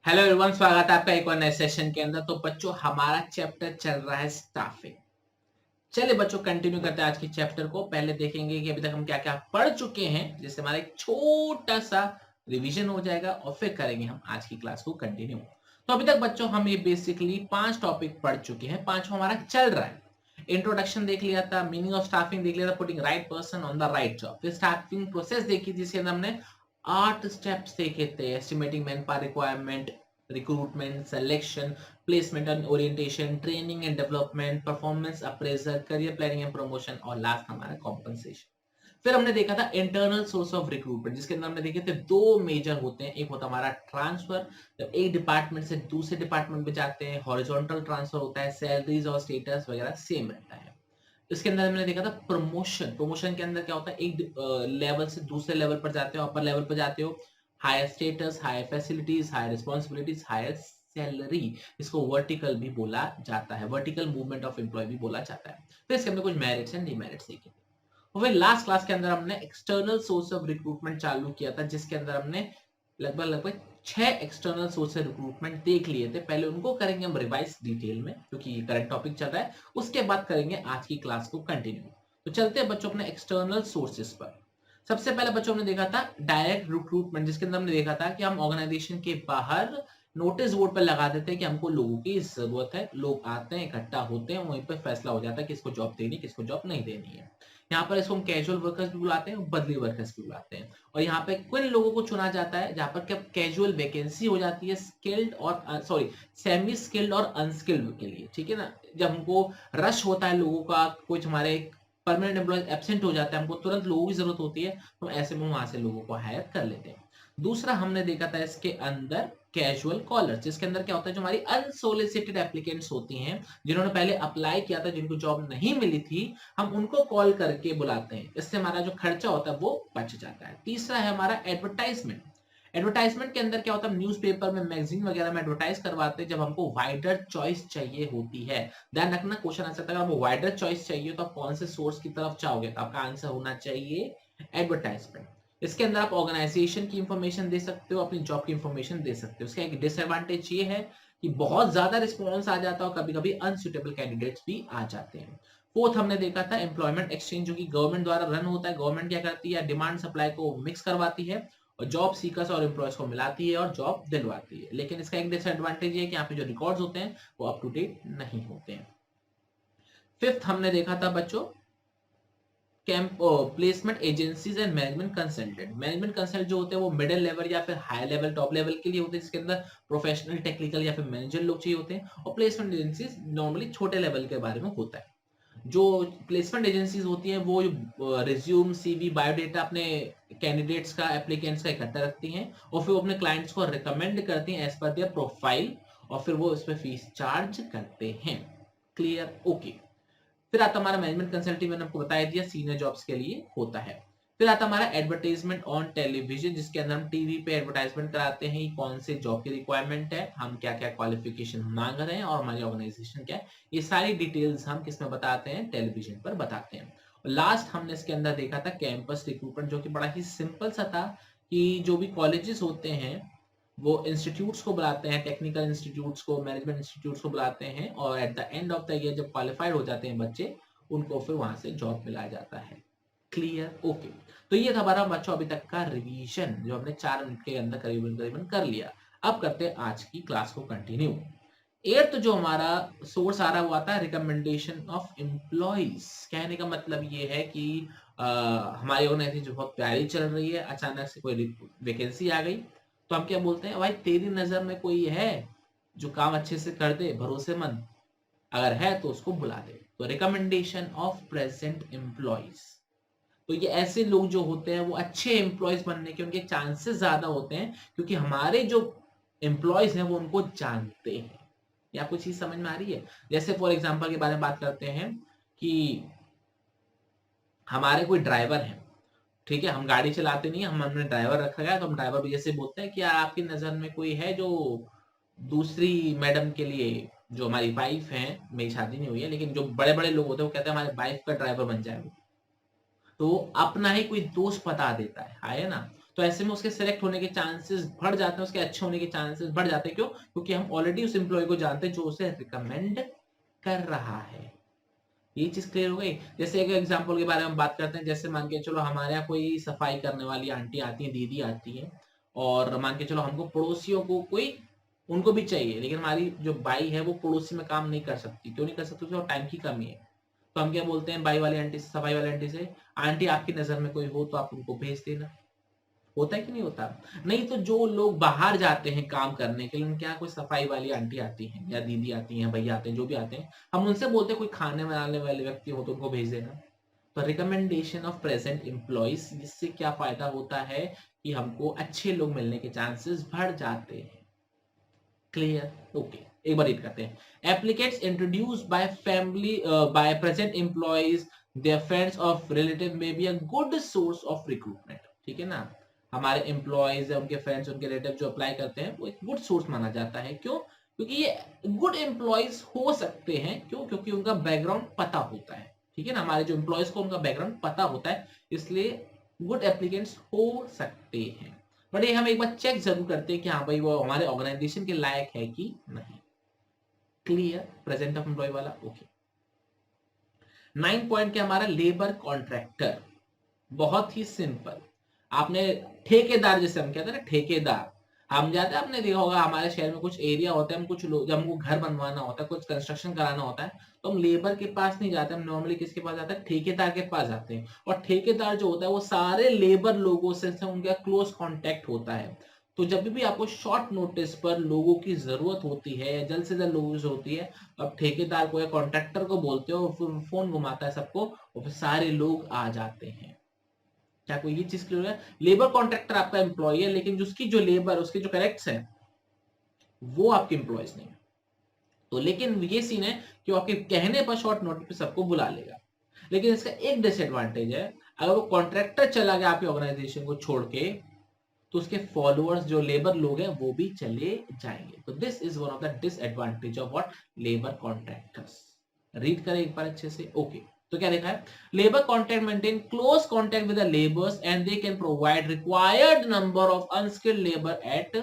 Hello everyone, स्वागत है आपका एक और नए सेशन के अंदर। तो बच्चों, हमारा चैप्टर चल रहा है स्टाफिंग। चलिए बच्चों, कंटिन्यू करते हैं आज के चैप्टर को। पहले देखेंगे कि अभी तक हम क्या क्या पढ़ चुके हैं, जिससे हमारा एक छोटा सा रिवीजन हो जाएगा और फिर करेंगे हम आज की क्लास को कंटिन्यू। तो अभी तक बच्चों हम ये बेसिकली 5 टॉपिक पढ़ चुके हैं, 5 हमारा चल रहा है। इंट्रोडक्शन देख लिया था, मीनिंग ऑफ स्टाफिंग देख लिया था, putting right person on the right job. फिर स्टाफिंग प्रोसेस देखी थी, जिसके अंदर हमने 8 स्टेप्स देखे थे। Estimating man power requirement, recruitment, selection, placement and orientation, training and development, performance appraisal, career planning and promotion, और लास्ट हमारा कॉम्पनसेशन। फिर हमने देखा था इंटरनल सोर्स ऑफ रिक्रूटमेंट, जिसके अंदर हमने देखे थे 2 मेजर होते हैं। एक होता हमारा ट्रांसफर, जब एक डिपार्टमेंट से दूसरे डिपार्टमेंट में जाते हैं। हॉरिजॉन्टल ट्रांसफर होता है, सैलरीज और स्टेटस वगैरह सेम रहता है। इसके अंदर हमने देखा था प्रमोशन। प्रमोशन के अंदर क्या होता है, एक लेवल से दूसरे लेवल पर जाते हो, अपर लेवल पर जाते हो, higher status, higher facilities, higher responsibilities, higher salary. इसको वर्टिकल भी बोला जाता है, वर्टिकल मूवमेंट ऑफ एम्प्लॉय भी बोला जाता है। फिर इसके अंदर कुछ मेरिट्स एंड डिमेरिट्स देखे। और फिर लास्ट क्लास के अंदर हमने एक्सटर्नल सोर्स ऑफ रिक्रूटमेंट चालू किया था, जिसके अंदर हमने लगभग 6 एक्सटर्नल सोर्स ऑफ रिक्रूटमेंट देख लिए थे। पहले उनको करेंगे हम रिवाइज डिटेल में, क्योंकि ये करंट टॉपिक चल रहा है। उसके बाद करेंगे आज की क्लास को कंटिन्यू। तो चलते हैं बच्चों अपने एक्सटर्नल सोर्सेस पर। सबसे पहले बच्चों ने देखा था डायरेक्ट रिक्रूटमेंट, जिसके अंदर हमने देखा था कि हम ऑर्गेनाइजेशन के बाहर नोटिस बोर्ड पर लगा देते हैं कि हमको लोगों की जरूरत है। लोग आते हैं, इकट्ठा होते हैं, वहीं पर फैसला हो जाता है किसको जॉब देनी, किसको जॉब नहीं देनी है। यहाँ पर इसको हम कैजुअल वर्कर्स भी बुलाते हैं और बदली वर्कर्स भी बुलाते हैं। और यहाँ पे किन लोगों को चुना जाता है, जहाँ पर कैजुअल वैकेंसी हो जाती है स्किल्ड और सेमी स्किल्ड और अनस्किल्ड के लिए, ठीक है ना। जब हमको रश होता है लोगों का, कुछ हमारे परमानेंट एम्प्लॉय एब्सेंट हो जाता है, हमको तुरंत लोगों की जरूरत होती है, तो ऐसे में वहां से लोगों को हायर कर लेते हैं। दूसरा हमने देखा था इसके अंदर कैजुअल कॉलर, जिसके अंदर क्या होता है, जो हमारी अनसोलिसिटेड एप्लीकेंट्स होती हैं, जिन्होंने पहले अप्लाई किया था, जिनको जॉब नहीं मिली थी, हम उनको कॉल करके बुलाते हैं। इससे हमारा जो खर्चा होता है वो बच जाता है। तीसरा है हमारा एडवर्टाइजमेंट। एडवर्टाइजमेंट के अंदर क्या होता है, न्यूज़पेपर में, मैगजीन वगैरह में एडवर्टाइज करवाते हैं जब हमको वाइडर चॉइस चाहिए होती है। ध्यान रखना, क्वेश्चन आ सकता है अगर आपको वाइडर चॉइस चाहिए तो आप कौन से सोर्स की तरफ चाहोगे, तो आपका आंसर होना चाहिए एडवर्टाइजमेंट। इसके अंदर आप ऑर्गेनाइजेशन की इंफॉर्मेशन दे सकते हो, अपनी जॉब की इंफॉर्मेशन दे सकते हो। इसका एक डिसएडवांटेज ये है कि बहुत ज्यादा रिस्पॉन्स आ जाता है और कभी कभी अनसुटेबल कैंडिडेट्स भी आ जाते हैं। फोर्थ हमने देखा था एम्प्लॉयमेंट एक्सचेंज, जो कि गवर्नमेंट द्वारा रन होता है। गवर्नमेंट क्या करती है, डिमांड सप्लाई को मिक्स करवाती है और जॉब सीकर्स और एम्प्लॉयज को मिलाती है और जॉब दिलवाती है। लेकिन इसका एक डिसएडवांटेज है कि यहाँ पे जो रिकॉर्ड्स होते हैं वो अप टू डेट नहीं होते हैं। फिफ्थ हमने देखा था बच्चों camp placement agencies and management consultant. Management consultant जो होते हैं वो मिडिल लेवल या फिर हाई लेवल, टॉप लेवल के लिए होते हैं, जिसके अंदर प्रोफेशनल, टेक्निकल या फिर मैनेजर लोग चाहिए होते हैं। और प्लेसमेंट एजेंसीज नॉर्मली छोटे लेवल के बारे में होता है। जो प्लेसमेंट एजेंसीज होती हैं वो रिज्यूम, सीवी, बायोडेटा अपने कैंडिडेट्स का, एप्लीकेंट्स का इकट्ठा रखती हैं और फिर वो अपने क्लाइंट्स को रिकमेंड करती हैं एज पर देयर प्रोफाइल, और फिर वो इस पर फीस चार्ज करते हैं। Clear, okay. फिर आता हमारा मैनेजमेंट कंसल्टिंग, मैंने आपको बताया दिया, सीनियर जॉब्स के लिए होता है। फिर आता हमारा एडवर्टाइजमेंट ऑन टेलीविजन, जिसके अंदर हम टीवी पे एडवर्टाइजमेंट कराते हैं कौन से जॉब की रिक्वायरमेंट है, हम क्या क्या क्वालिफिकेशन मांग रहे हैं और हमारी ऑर्गेनाइजेशन क्या है, ये सारी डिटेल्स हम किसमें बताते हैं, टेलीविजन पर बताते हैं। लास्ट हमने इसके अंदर देखा था कैंपस रिक्रूटमेंट, जो कि बड़ा ही सिंपल सा था कि जो भी कॉलेजेस होते हैं वो इंस्टीट्यूट्स को बुलाते हैं, टेक्निकल इंस्टीट्यूट्स को, मैनेजमेंट इंस्टीट्यूट्स को बुलाते हैं, और at the end of the year जब क्वालिफाइड हो जाते हैं बच्चे, उनको फिर वहां से जॉब मिला जाता है। Clear, okay. तो ये था हमारा बच्चों अभी तक का रिवीजन, जो हमने 4 मिनट के अंदर करीबन करीबन कर लिया। अब करते हैं आज की क्लास को कंटिन्यू। एर्थ जो हमारा सोर्स आ रहा हुआ था रिकमेंडेशन ऑफ एम्प्लॉइज। कहने का मतलब ये है कि हमारी ऑर्गेनाइजेशन जो बहुत प्यारी चल रही है, अचानक से कोई वैकेंसी आ गई, तो हम क्या बोलते हैं, भाई तेरी नजर में कोई है जो काम अच्छे से कर दे, भरोसेमंद, अगर है तो उसको बुला दे। तो रिकमेंडेशन ऑफ प्रेजेंट एम्प्लॉइज, तो ये ऐसे लोग जो होते हैं वो अच्छे एम्प्लॉयज बनने के उनके चांसेस ज्यादा होते हैं, क्योंकि हमारे जो एम्प्लॉयज हैं वो उनको जानते हैं। ये आपको चीज समझ में आ रही है। जैसे फॉर एग्जाम्पल के बारे में बात करते हैं कि हमारे कोई ड्राइवर है, ठीक है, हम गाड़ी चलाते नहीं, हम हमने ड्राइवर रखा गया, तो हम ड्राइवर भैया से बोलते हैं कि यार आपकी नजर में कोई है जो दूसरी मैडम के लिए, जो हमारी वाइफ है, मेरी शादी नहीं हुई है, लेकिन जो बड़े बड़े लोग होते हैं वो कहते हैं हमारे वाइफ का ड्राइवर बन जाए वो, तो अपना ही कोई दोस्त बता देता है ना। तो ऐसे में उसके सिलेक्ट होने के चांसेस बढ़ जाते हैं, उसके अच्छे होने के चांसेस बढ़ जाते हैं। क्यों? क्योंकि हम ऑलरेडी उस एम्प्लॉय को जानते हैं जो उसे रिकमेंड कर रहा है। ये चीज क्लियर हो गई। जैसे एक एग्जांपल के बारे में बात करते हैं, जैसे मान के चलो हमारे यहाँ कोई सफाई करने वाली आंटी आती है, दीदी आती है, और मान के चलो हमको पड़ोसियों को कोई उनको भी चाहिए, लेकिन हमारी जो बाई है वो पड़ोसी में काम नहीं कर सकती। क्यों नहीं कर सकती? उसको टाइम की कमी है। तो हम क्या बोलते हैं बाई वाली आंटी से, सफाई वाली आंटी से, आंटी आपकी नजर में कोई हो तो आप उनको भेज देना। होता है कि नहीं होता? नहीं तो जो लोग बाहर जाते हैं काम करने के लिए, उनके यहाँ कोई सफाई वाली आंटी आती है या दीदी आती है, भैया आते हैं, जो भी आते हैं, हम उनसे बोलते हैं कोई खाने बनाने वाले व्यक्ति हो तो उनको भेज देना। तो रिकमेंडेशन ऑफ प्रेजेंट एम्प्लॉइज, जिससे क्या फायदा होता है कि हमको अच्छे लोग मिलने के चांसेस बढ़ जाते हैं। क्लियर? ओके, एक बार रीड करते हैं। Applicants introduced by family by present employees, their friends of relative may be a good source of recruitment. ठीक है ना? हमारे एम्प्लॉइज है, उनके फ्रेंड्स, उनके रिलेटिव जो अप्लाई करते हैं, वो एक गुड सोर्स माना जाता है। क्यों? क्योंकि ये गुड एम्प्लॉइज हो सकते हैं। क्यों? क्योंकि उनका बैकग्राउंड पता होता है। ठीक है ना? हमारे जो एम्प्लॉइज को उनका बैकग्राउंड पता होता है, इसलिए गुड एप्लीकेंट्स हो सकते हैं। बट ये हम एक बार चेक जरूर करते हैं कि हाँ भाई वो हमारे ऑर्गेनाइजेशन के लायक है कि नहीं। क्लियर? प्रेजेंट ऑफ एम्प्लॉय वाला। ओके। 9 पॉइंट के हमारा लेबर कॉन्ट्रैक्टर, बहुत ही सिंपल। आपने ठेकेदार, जैसे हम कहते हैं ना ठेकेदार, हम जाते हैं, आपने देखा होगा हमारे शहर में कुछ एरिया होते हैं, हम कुछ लोग, जब हमको घर बनवाना होता है, कुछ कंस्ट्रक्शन कराना होता है, तो हम लेबर के पास नहीं जाते, हम नॉर्मली किसके पास जाते हैं? ठेकेदार के पास जाते हैं। और ठेकेदार जो होता है वो सारे लेबर लोगों से उनका क्लोज कांटेक्ट होता है। तो जब भी आपको शॉर्ट नोटिस पर लोगों की जरूरत होती है, जल्द से जल्द लोगों से होती है, तो आप ठेकेदार को या कॉन्ट्रैक्टर को बोलते हो, फिर फोन घुमाता है सबको, और फिर सारे लोग आ जाते हैं। क्या कोई ये चीज क्लियर है? लेबर कॉन्ट्रैक्टर आपका एम्प्लॉय है, लेकिन उसकी जो लेबर, उसके जो करेक्ट्स है, वो आपके एम्प्लॉयज नहीं है। तो लेकिन ये सीन है कि वो आपके कहने पर शॉर्ट नोटिस पे सबको बुला लेगा। लेकिन इसका एक डिसएडवांटेज है, अगर वो कॉन्ट्रैक्टर चला गया आपकी ऑर्गेनाइजेशन को छोड़ के, तो उसके फॉलोअर्स जो लेबर लोग हैं वो भी चले जाएंगे। तो this is one of the disadvantage of what? Labour contractors. Read करें एक बार अच्छे से। ओके, तो क्या लिखा है? Labour contract maintain close contact with the labours and they can provide required number of unskilled labour at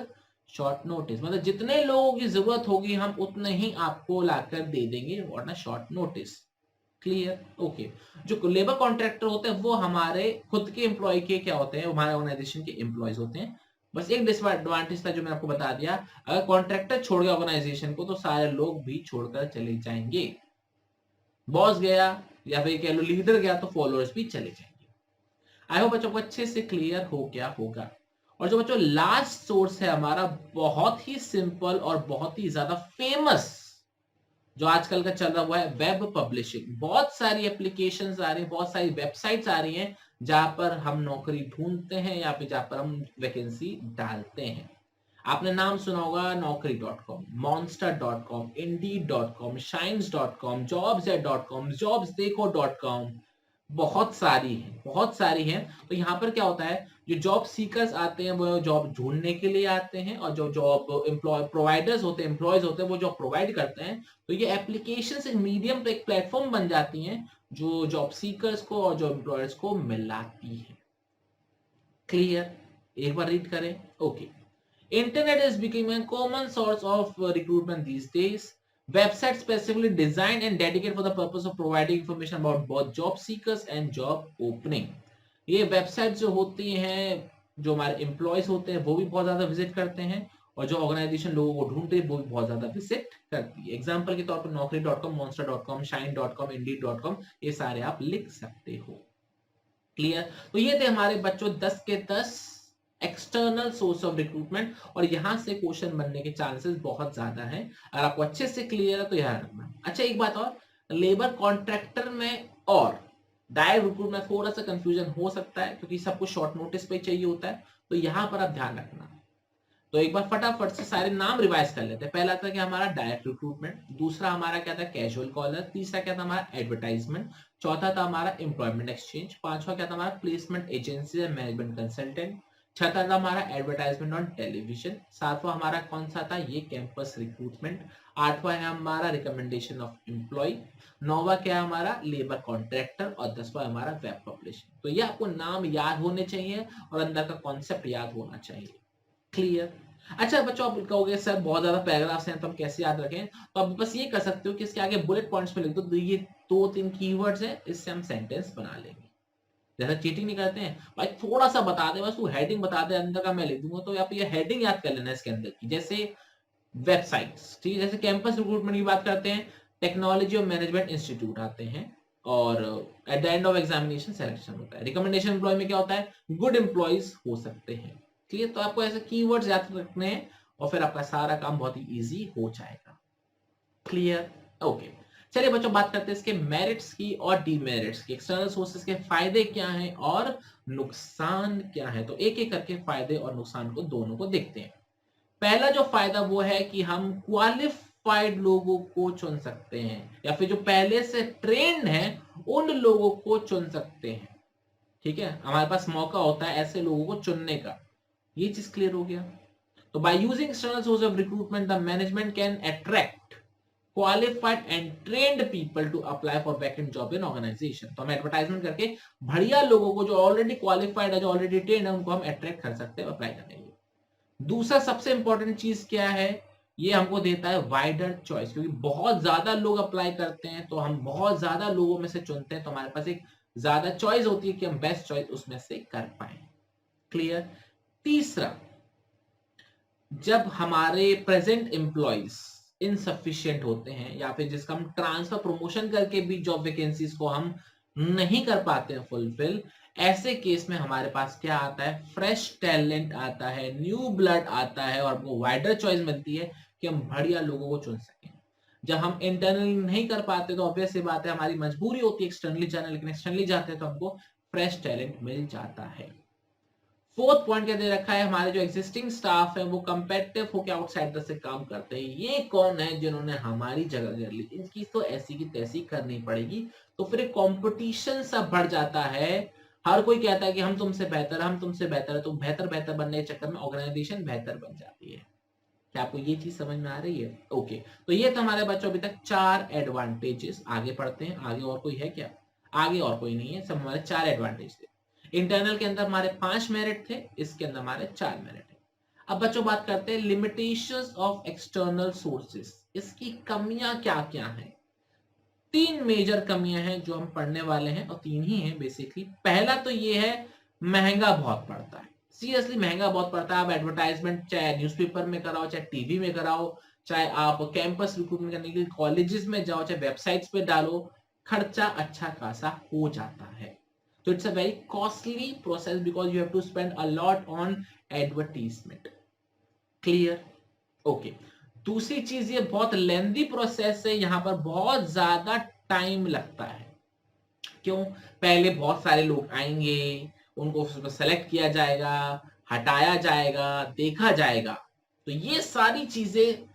short notice. मतलब जितने लोगों की जरूरत होगी हम उतने ही आपको लाकर दे देंगे on a short notice. Clear? Okay. जो लेबर कॉन्ट्रैक्टर होते हैं वो हमारे खुद के एम्प्लॉय के क्या होते हैं? हमारे ऑर्गेनाइजेशन के एम्प्लॉयज होते हैं। बस एक डिसएडवांटेज था जो मैंने आपको बता दिया, अगर कॉन्ट्रैक्टर छोड़ गया ऑर्गेनाइजेशन को तो सारे लोग भी छोड़कर चले जाएंगे। बॉस गया या फिर कह लो लीडर गया तो फॉलोअर्स भी चले जाएंगे। आई होप बच्चों को अच्छे से क्लियर हो गया होगा। और जो बच्चों लास्ट सोर्स है हमारा, बहुत ही सिंपल और बहुत ही ज्यादा फेमस, जो आजकल का चल रहा हुआ है, वेब पब्लिशिंग। बहुत सारी एप्लीकेशंस आ रही हैं, बहुत सारी वेबसाइट्स आ रही हैं जहां पर हम नौकरी ढूंढते हैं या फिर जहां पर हम वैकेंसी डालते हैं। आपने नाम सुना होगा naukri.com, monster.com, indeed.com, shines.com, jobs.com, jobsdekho.com, बहुत सारी है, बहुत सारी है। तो यहाँ पर क्या होता है, जो जॉब सीकर्स आते हैं वो जॉब ढूंढने के लिए आते हैं, और जो जॉब एम्प्लॉय प्रोवाइडर्स होते हैं, एम्प्लॉयज होते हैं, वो जॉब प्रोवाइड करते हैं। तो ये एप्लीकेशन एक मीडियम, एक प्लेटफॉर्म बन जाती हैं जो जॉब सीकर्स को और जो एम्प्लॉयर्स को मिलाती है। क्लियर? एक बार रीड करें। Okay. Internet is becoming a common source of recruitment these days. Websites specifically designed and dedicated for the purpose of providing information about both job seekers and job opening. ये website जो होती हैं, जो हमारे employees होते हैं वो भी बहुत ज्यादा विजिट करते हैं, और जो ऑर्गेनाइजेशन लोगों को ढूंढते हैं वो भी बहुत ज्यादा विजिट करती है। एग्जाम्पल के तौर पर naukri.com, monster.com, shine.com, indeed.com, ये सारे आप लिख सकते हो। क्लियर? तो ये थे हमारे बच्चों 10 के 10 एक्सटर्नल सोर्स ऑफ रिक्रूटमेंट, और यहां से क्वेश्चन बनने के चांसेस बहुत ज्यादा हैं। अगर आपको अच्छे से क्लियर है तो याद रखना। अच्छा, एक बात और, लेबर कॉन्ट्रैक्टर में और डायरेक्ट रिक्रूटमेंट में थोड़ा सा कंफ्यूजन हो सकता है, क्योंकि सब कुछ शॉर्ट नोटिस पे चाहिए होता है, तो यहां पर आप ध्यान रखना। तो एक बार फटाफट से सारे नाम रिवाइज कर लेते हैं। पहला था क्या हमारा? Direct recruitment. दूसरा हमारा क्या था? Casual caller. तीसरा क्या था हमारा? एडवर्टाइजमेंट। चौथा था हमारा एम्प्लॉयमेंट एक्सचेंज। पांचवा क्या था हमारा? प्लेसमेंट एजेंसी या मैनेजमेंट कंसल्टेंट। छठा था हमारा एडवर्टाइजमेंट ऑन टेलीविजन। सातवां हमारा कौन सा था, ये कैंपस रिक्रूटमेंट। आठवां है हमारा रिकमेंडेशन ऑफ एम्प्लॉय। नौवां क्या है हमारा, लेबर कॉन्ट्रैक्टर। और 10वां हमारा वेब पब्लिशिंग। तो ये आपको नाम याद होने चाहिए और अंदर का कॉन्सेप्ट याद होना चाहिए। क्लियर। अच्छा बच्चों, आप कहोगे सर बहुत ज्यादा पैराग्राफ्स हैं तो हम कैसे याद रखें, तो आप बस ये कर सकते हो कि इसके आगे बुलेट पॉइंट्स में लिख दो, तो ये 2-3 कीवर्ड्स हैं, इससे हम सेंटेंस बना लेंगे। जैसा चीटिंग नहीं करते हैं भाई, थोड़ा सा बता दे, बस तू हेडिंग बता दे, अंदर का मैं लिख दूंगा, तो आप ये हेडिंग याद कर लेना इसके अंदर की। जैसे वेबसाइट्स, ठीक है, जैसे कैंपस रिक्रूटमेंट की बात करते हैं, टेक्नोलॉजी और मैनेजमेंट इंस्टीट्यूट आते हैं, और at the end of examination selection होता है। रिकमेंडेशन एम्प्लॉय में क्या होता है, गुड एम्प्लॉयज हो सकते हैं। ठीक है, तो आपको ऐसे कीवर्ड्स याद रखने हैं और फिर आपका सारा काम बहुत ही इजी हो जाएगा। Clear, okay. चलिए बच्चों, बात करते हैं इसके मेरिट्स की और डीमेरिट्स की, एक्सटर्नल सोर्सेस के फायदे क्या हैं और नुकसान क्या है। तो एक एक करके फायदे और नुकसान को दोनों को देखते हैं। पहला जो फायदा वो है कि हम क्वालिफाइड लोगों को चुन सकते हैं, या फिर जो पहले से ट्रेंड हैं उन लोगों को चुन सकते हैं। ठीक है, हमारे पास मौका होता है ऐसे लोगों को चुनने का। ये चीज क्लियर हो गया। तो by using external source of recruitment the management can attract qualified and trained people to apply for vacant job in organization. तो हम एडवर्टाइजमेंट करके बढ़िया लोगों को, जो ऑलरेडी क्वालिफाइड है, जो ऑलरेडी ट्रेंड है, उनको हम अट्रैक्ट कर सकते हैं अप्लाई करने के लिए। दूसरा सबसे इंपॉर्टेंट चीज क्या है, ये हमको देता है वाइडर चॉइस, क्योंकि बहुत ज्यादा लोग अप्लाई करते हैं तो हम बहुत ज्यादा लोगों में से चुनते हैं, तो हमारे पास एक ज्यादा चॉइस होती है कि हम बेस्ट चॉइस उसमें से कर पाए। क्लियर। तीसरा, जब हमारे प्रेजेंट एम्प्लॉइज इनसफिशिएंट होते हैं, या फिर जिसका हम ट्रांसफर प्रमोशन करके भी जॉब वैकेंसीज को हम नहीं कर पाते हैं फुलफिल, ऐसे केस में हमारे पास क्या आता है, फ्रेश टैलेंट आता है, न्यू ब्लड आता है, और हमको वाइडर चॉइस मिलती है कि हम बढ़िया लोगों को चुन सकें। जब हम इंटरनली नहीं कर पाते तो ऑब्वियस सी बात है, हमारी मजबूरी होती है एक्सटर्नली जाना, लेकिन एक्सटर्नली जाते हैं तो हमको फ्रेश टैलेंट मिल जाता है। फोर्थ पॉइंट क्या दे रखा है, हमारे जो एग्जिस्टिंग स्टाफ है वो कंपेटिटिव होकर आउटसाइडर से काम करते हैं। ये कौन है जिन्होंने हमारी जगह कर ली, इनकी तो ऐसी की तैसी करनी पड़ेगी। तो फिर एक कंपटीशन सा बढ़ जाता है, हर कोई कहता है कि हम तुमसे बेहतर, हम तुमसे बेहतर है, तो बेहतर बेहतर बनने के चक्कर में ऑर्गेनाइजेशन बेहतर बन जाती है। क्या आपको ये चीज समझ में आ रही है? ओके, तो ये तो हमारे बच्चों अभी तक 4 एडवांटेजेस। आगे पढ़ते हैं, आगे और कोई है क्या? आगे और कोई नहीं है, सब हमारे 4 एडवांटेज थे। इंटरनल के अंदर हमारे 5 मेरिट थे, इसके अंदर हमारे 4 मेरिट है। अब बच्चों बात करते हैं लिमिटेशंस ऑफ एक्सटर्नल सोर्सेस, इसकी कमियां क्या क्या हैं। 3 मेजर कमियां हैं जो हम पढ़ने वाले हैं, और 3 ही हैं बेसिकली। पहला तो ये है, महंगा बहुत पड़ता है। सीरियसली महंगा बहुत पड़ता है। आप एडवर्टाइजमेंट चाहे न्यूज़पेपर में कराओ, चाहे टीवी में कराओ, चाहे आप कैंपस रिक्रूटमेंट करने के लिए कॉलेजेस में जाओ, चाहे वेबसाइट्स पे डालो, खर्चा अच्छा खासा हो जाता है। तो it's a very costly process because you have to spend a lot on advertisement. Clear, okay. दूसरी चीज, ये बहुत लेंदी प्रोसेस है, यहां पर बहुत ज्यादा टाइम लगता है। क्यों? पहले बहुत सारे लोग आएंगे, उनको सेलेक्ट किया जाएगा, हटाया जाएगा, देखा जाएगा, तो ये सारी चीजें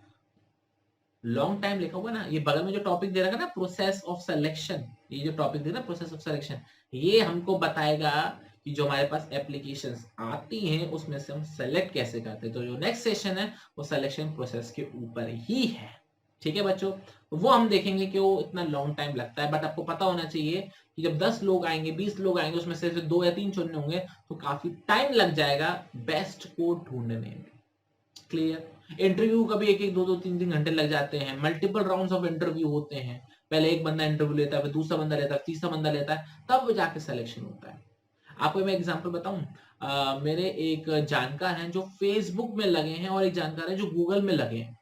लॉन्ग टाइम लिखा हुआ ना, ये बगल में जो टॉपिक दे रखा है ना, प्रोसेस ऑफ सिलेक्शन, ये जो टॉपिक दे रहा है प्रोसेस ऑफ सिलेक्शन, ये हमको बताएगा कि जो हमारे पास एप्लीकेशंस आती हैं उसमें से हम सेलेक्ट कैसे करते हैं। तो जो नेक्स्ट सेशन है वो सिलेक्शन प्रोसेस के ऊपर ही है। ठीक है बच्चों, वो हम देखेंगे कि वो इतना लॉन्ग टाइम लगता है, बट आपको पता होना चाहिए कि जब 10 लोग आएंगे, 20 लोग आएंगे, उसमें से 2 या 3 चुनने होंगे, तो काफी टाइम लग जाएगा बेस्ट को ढूंढने में। क्लियर। इंटरव्यू का भी 1-1, 2-2, 3-3 घंटे लग जाते हैं। मल्टीपल राउंड्स ऑफ इंटरव्यू होते हैं, पहले एक बंदा इंटरव्यू लेता है, फिर दूसरा बंदा लेता है, तीसरा बंदा लेता है, तब जाके सिलेक्शन होता है। आपको मैं एग्जांपल बताऊं, मेरे एक जानकार हैं जो फेसबुक में लगे हैं, और एक जानकार है जो गूगल में लगे हैं।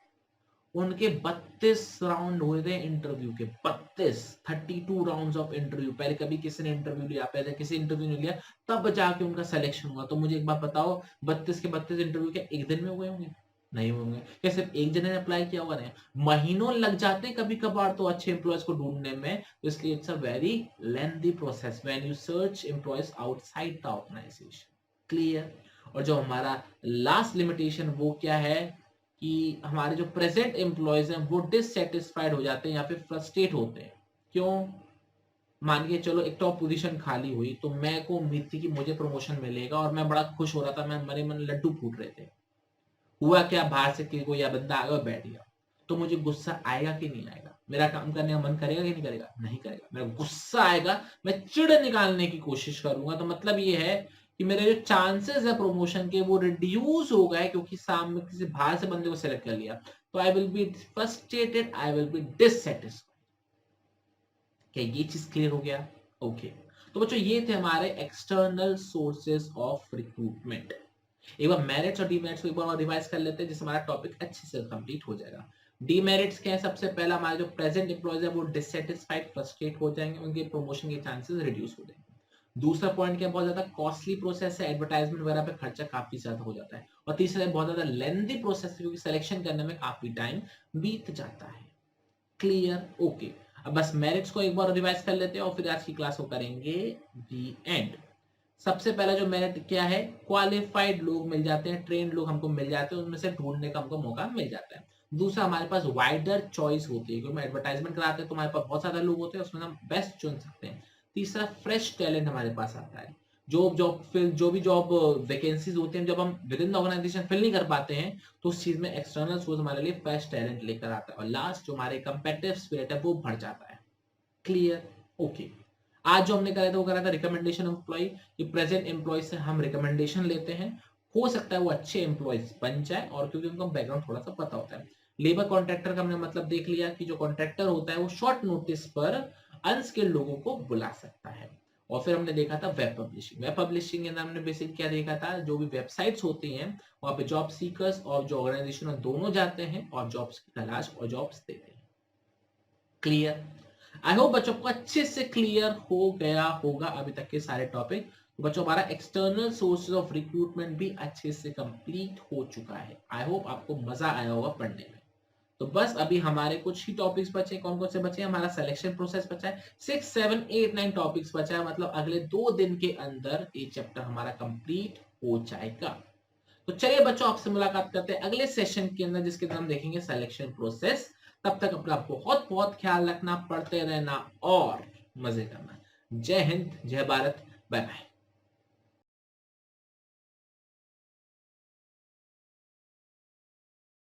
उनके 32 राउंड हुए थे इंटरव्यू के, 32 राउंड्स ऑफ इंटरव्यू। पहले कभी किसी ने इंटरव्यू लिया, पहले किसी इंटरव्यू नहीं लिया, तब जाके उनका सिलेक्शन हुआ। तो मुझे एक बात बताओ, 32 के 32 इंटरव्यू क्या एक दिन में हुए होंगे? नहीं होंगे। क्या सिर्फ एक जने ने अप्लाई किया हुआ? नहीं, महीनों लग जाते हैं कभी कभार तो अच्छे एम्प्लॉयज को ढूंढने में। तो इसलिए it's a very lengthy process when you search employees outside the organization. Clear. और जो हमारा लास्ट लिमिटेशन वो क्या है कि हमारे जो प्रेजेंट एम्प्लॉयज हैं वो डिससेटिस्फाइड हो जाते हैं या फिर फ्रस्ट्रेट होते हैं। क्यों? मान के चलो एक टॉप पोजीशन खाली हुई तो मैं को उम्मीद थी कि मुझे प्रमोशन मिलेगा और मैं बड़ा खुश हो रहा था, मैं मरे मन लड्डू फूट रहे थे। हुआ क्या, बाहर से कोई या बंदा आ गया और बैठ गया, तो मुझे गुस्सा आएगा कि नहीं आएगा? मेरा काम करने का मन करेगा कि नहीं करेगा? नहीं करेगा। मेरा गुस्सा आएगा, मैं चिढ़ निकालने की कोशिश करूंगा। तो मतलब ये है कि मेरे जो चांसेस है प्रमोशन के वो रिड्यूस हो गए, क्योंकि सामने किसी बाहर से बंदे को सेलेक्ट कर लिया। तो I will be frustrated, I will be dissatisfied. क्या ये चीज क्लियर हो गया? ओके। तो बच्चों ये थे हमारे एक्सटर्नल सोर्सेस ऑफ रिक्रूटमेंट। एक बार मेरिट्स और डीमेरिट्स को एक बार रिवाइज कर लेते हैं, जिससे हमारा टॉपिक अच्छे से कंप्लीट हो जाएगा। डीमेरिट्स क्या है? सबसे पहला हमारे जो प्रेजेंट एम्प्लॉयज है वो डिससेटिस्फाइड, फ्रस्ट्रेट हो जाएंगे, उनके प्रमोशन के चांसेस रिड्यूस हो जाएंगे। दूसरा पॉइंट क्या, बहुत ज्यादा कॉस्टली प्रोसेस है, एडवर्टाइजमेंट वगैरह पे खर्चा काफी ज्यादा हो जाता है। और तीसरा बहुत ज्यादा लेंथी प्रोसेस है, क्योंकि सिलेक्शन करने में काफी टाइम बीत जाता है। क्लियर? ओके। अब बस मेरिट्स को एक बार रिवाइज कर लेते हैं और फिर आज की क्लास को करेंगे दी एंड। सबसे पहला जो मेरिट क्या है, क्वालिफाइड लोग मिल जाते हैं, ट्रेंड लोग हमको मिल जाते हैं, उनमें से ढूंढने का हमको मौका मिल जाता है। दूसरा, हमारे पास वाइडर चॉइस होती है, क्योंकि हम एडवर्टाइजमेंट कराते हैं तो हमारे पास बहुत ज्यादा लोग होते हैं, उसमें हम बेस्ट चुन सकते हैं। तीसरा, फ्रेश टैलेंट हमारे पास आता है। जो भी जॉब वैकेंसीज होती हैं, जब हम within the organization fill नहीं कर पाते हैं, तो उस चीज में एक्सटर्नल सोर्स हमारे लिए फ्रेश टैलेंट लेकर आता है। और लास्ट, जो हमारे कंपेटिटिव स्पिरिट है वो बढ़ जाता है। क्लियर? ओके। आज जो हमने करा था वो करा था रिकमेंडेशन एम्प्लॉय। कि प्रेजेंट एम्प्लॉय से हम रिकमेंडेशन लेते हैं, हो सकता है वो अच्छे एम्प्लॉयज बन जाए, और क्योंकि उनका बैकग्राउंड थोड़ा सा पता होता है। लेबर कॉन्ट्रैक्टर का हमने मतलब देख लिया कि जो कॉन्ट्रैक्टर होता है वो शॉर्ट नोटिस पर अनस्किल्ड लोगों को बुला सकता है। और फिर हमने देखा था वेब पब्लिशिंग। वेब पब्लिशिंग के अंदर हमने बेसिक क्या देखा था, जो भी वेबसाइट्स होती हैं वहां पे जॉब सीकर्स और जो ऑर्गेनाइजेशन दोनों जाते हैं और जॉब्स की तलाश और जॉब्स देते हैं। क्लियर? आई होप बच्चों को अच्छे से क्लियर हो गया होगा अभी तक के सारे टॉपिक। तो बच्चों हमारा एक्सटर्नल सोर्सेज ऑफ रिक्रूटमेंट भी अच्छे से कंप्लीट हो चुका है। आई होप आपको मजा आया होगा पढ़ने में। तो बस अभी हमारे कुछ ही टॉपिक्स बचे। कौन कौन से बचे? हमारा सिलेक्शन प्रोसेस बचा है। 6, 7, 8, 9 टॉपिक्स बचा है। मतलब अगले 2 दिन के अंदर ये चैप्टर हमारा कंप्लीट हो जाएगा। तो चलिए बच्चों, आपसे मुलाकात करते हैं अगले सेशन के अंदर, जिसके अंदर हम देखेंगे सिलेक्शन प्रोसेस। तब तक अपना बहुत बहुत ख्याल रखना, पढ़ते रहना और मजे करना। जय हिंद, जय भारत, बाय बाय।